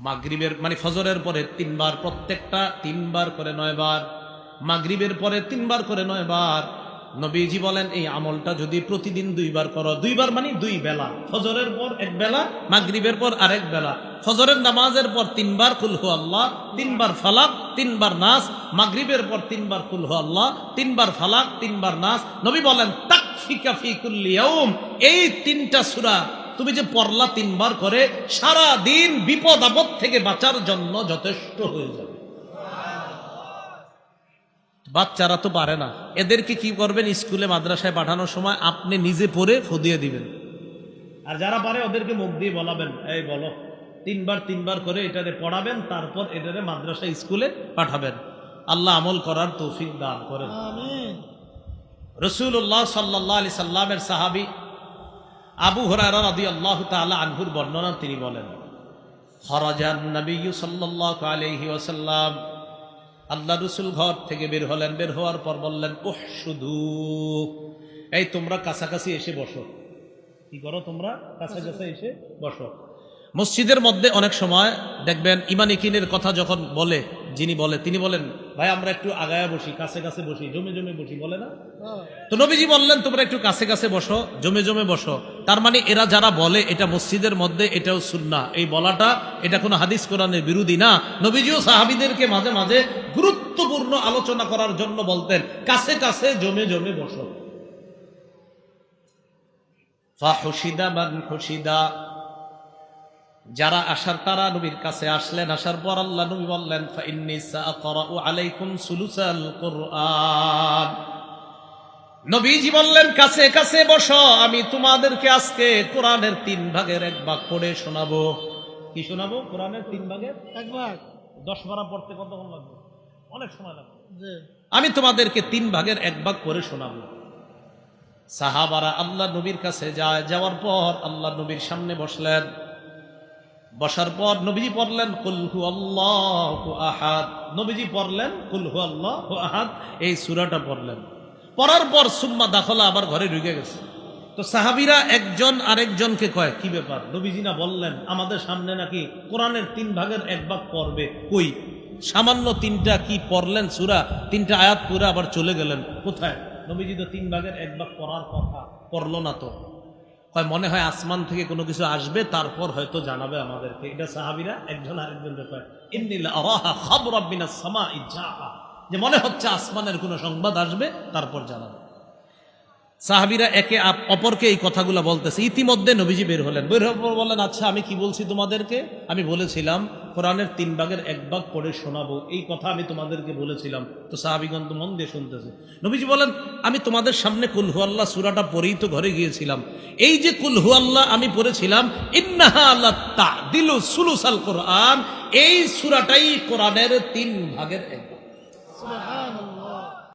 মাগরিবের মানে ফজরের পরে 3 বার, প্রত্যেকটা 3 বার করে 9 বার, মাগরিবের পরে 3 বার করে 9 বার। নবীজি বলেন এই আমলটা যদি প্রতিদিন 2 বার করো, 2 বার মানে 2 বেলা, ফজরের পর 1 বেলা, মাগরিবের পর আরেক বেলা। ফজরের নামাজের পর 3 বার কুল হু আল্লাহ, 3 বার ফালাক, 3 বার নাস, মাগরিবের পর 3 বার কুল হু আল্লাহ, 3 বার ফালাক, 3 বার নাস। নবী বলেন তাকফিকা ফি কুল্লি ইয়াউম, এই 3টা সূরা তুমি যে পড়লা 3 বার করে, সারা দিন বিপদ আপদ থেকে বাঁচার জন্য যথেষ্ট হয়ে যাবে। বাচ্চারা তো পারে না, এদেরকে কি করবেন, স্কুলে মাদ্রাসায় পাঠানোর সময় আপনি নিজে পড়ে ফদিয়ে দিবেন, আর যারা পারে ওদেরকে মুখ দিয়ে বলাবেন, এই বলো 3 বার করে এটারে পড়াবেন, তারপর এটারে মাদ্রাসা স্কুলে পাঠাবেন। আল্লাহ আমল করার তৌফিক দান করেন, আমিন। রাসূলুল্লাহ সাল্লাল্লাহু আলাইহি সাল্লামের সাহাবী আবু হুরায়রা রাদিয়াল্লাহু তাআলা আনহুর বর্ণনা, তিনি বলেন খরাজান নবী সাল্লাল্লাহু আলাইহি ওয়াসাল্লাম, আল্লাহ রসুল ঘর থেকে বের হলেন, বের হওয়ার পর বললেন উহশুদু, এই তোমরা কাছাকাছি এসে বসো। কি করো তোমরা? কাছাকাছি এসে বসো। মসজিদের মধ্যে অনেক সময় দেখবেন ইমান ইকিনের কথা যখন বলে, যিনি বলে তিনি বলেন ভাই আমরা একটু আগায়া বসি, কাছে কাছে বসি, জমে জমে বসি, বলে না? তো নবীজি বললেন তোমরা একটু কাছে কাছে বসো, জমে জমে বসো। তার মানে এরা যারা বলে এটা মসজিদের মধ্যে, এটাও সুন্নাহ, এই বলাটা এটা কোনো হাদিস কোরআনের বিরোধী না। নবীজিও সাহাবীদেরকে মাঝে মাঝে গুরুত্বপূর্ণ আলোচনা করার জন্য বলতেন কাছে কাছে জমে জমে বসো। ফাহুশিদা মান হুশিদা, যারা আসার তারা নবীর কাছে আসলেন। আসার পর আল্লাহ নবী বললেন ফাইন্নী সাআকরাউ আলাইকুম সুলুসাল কুরআন, নবীজি বললেন কাছে কাছে বসো, আমি তোমাদেরকে আজকে কোরআনের 3 ভাগের 1 ভাগ পড়ে শোনাবো। কি শোনাবো? কোরআনের 3 ভাগের 1 ভাগ। 10 পারা পড়তে কতক্ষণ লাগবে? অনেক সময় লাগবে। আমি তোমাদেরকে 3 ভাগের 1 ভাগ পড়ে শোনাবো। সাহাবারা আল্লাহ নবীর কাছে যায়, যাওয়ার পর আল্লাহ নবীর সামনে বসলেন। বসার পর নবীজি পড়লেন কুল হু আল্লাহু আহাদ, নবীজি পড়লেন কুল হু আল্লাহু আহাদ, এই সূরাটা পড়লেন। পড়ার পর সুম্মা দাখলা, আবার ঘরে ঢুকে গেছে। তো সাহাবীরা একজন আরেকজনকে কয় কি ব্যাপার, নবীজি না বললেন আমাদের সামনে নাকি কোরআনের 3 ভাগের 1 ভাগ পড়বে, কই সামান্য 3টা কি পড়লেন সূরা, 3টা আয়াত পুরা আবার চলে গেলেন কোথায়? নবীজি তো 3 ভাগের 1 ভাগ পড়ার কথা, পড়লো না তো। হয় মনে হয় আসমান থেকে কোনো কিছু আসবে, তারপর হয়তো জানাবে আমাদেরকে। এটা সাহাবীরা একজন আরেকজনকে কয় ইন্নী লা আরাহা খাবরাম মিনাস সামাই জাআ, যে মনে হচ্ছে আসমানের কোনো সংবাদ আসবে, তারপর জানাবে। সাহাবীরা একে অপরকে এই কথাগুলো বলতেছে। ইতিমধ্যে নবীজি বের হলেন, বের হওয়ার পর বললেন আচ্ছা আমি কি বলছি তোমাদেরকে? আমি বলেছিলাম কোরআনের 3 ভাগের 1 ভাগ পড়ে শোনাবো, এই কথা আমি তোমাদেরকে বলেছিলাম। তো সাহাবীগণ তো মন দিয়ে শুনতেছে। নবীজি বলেন আমি তোমাদের সামনে কুল হু আল্লাহ সূরাটা পড়েই তো ঘরে গিয়েছিলাম। এই যে কুল হু আল্লাহ আমি পড়েছিলাম, ইন্নাহা লা তা'দিলু সুলুসাল কুরআন, এই সূরাটাই কোরআনের 3 ভাগের 1 ভাগ। সুবহানাল্লাহ।